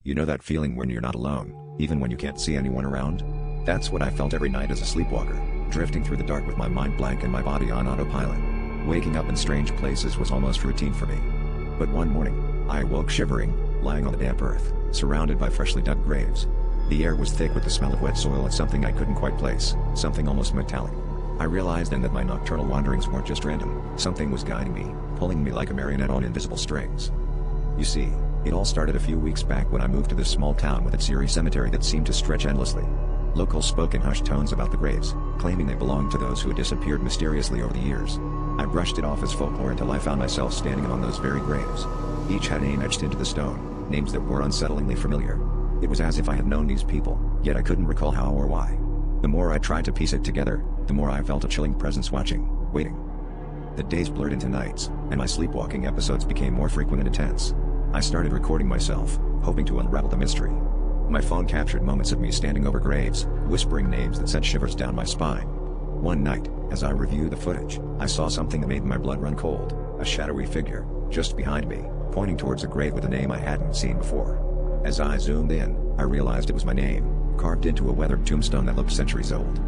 You know that feeling when you're not alone, even when you can't see anyone around? That's what I felt every night as a sleepwalker, drifting through the dark with my mind blank and my body on autopilot. Waking up in strange places was almost routine for me. But one morning, I awoke shivering, lying on the damp earth, surrounded by freshly dug graves. The air was thick with the smell of wet soil and something I couldn't quite place, something almost metallic. I realized then that my nocturnal wanderings weren't just random, something was guiding me, pulling me like a marionette on invisible strings. You see, it all started a few weeks back when I moved to this small town with its eerie cemetery that seemed to stretch endlessly. Locals spoke in hushed tones about the graves, claiming they belonged to those who had disappeared mysteriously over the years. I brushed it off as folklore until I found myself standing among those very graves. Each had a name etched into the stone, names that were unsettlingly familiar. It was as if I had known these people, yet I couldn't recall how or why. The more I tried to piece it together, the more I felt a chilling presence watching, waiting. The days blurred into nights, and my sleepwalking episodes became more frequent and intense. I started recording myself, hoping to unravel the mystery. My phone captured moments of me standing over graves, whispering names that sent shivers down my spine. One night, as I reviewed the footage, I saw something that made my blood run cold, a shadowy figure, just behind me, pointing towards a grave with a name I hadn't seen before. As I zoomed in, I realized it was my name, carved into a weathered tombstone that looked centuries old.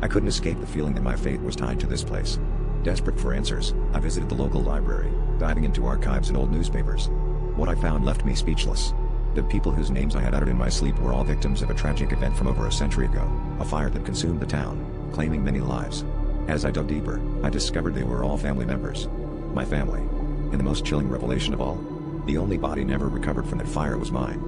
I couldn't escape the feeling that my fate was tied to this place. Desperate for answers, I visited the local library, diving into archives and old newspapers. What I found left me speechless. The people whose names I had uttered in my sleep were all victims of a tragic event from over a century ago, a fire that consumed the town, claiming many lives. As I dug deeper, I discovered they were all family members. My family. And the most chilling revelation of all? The only body never recovered from that fire was mine.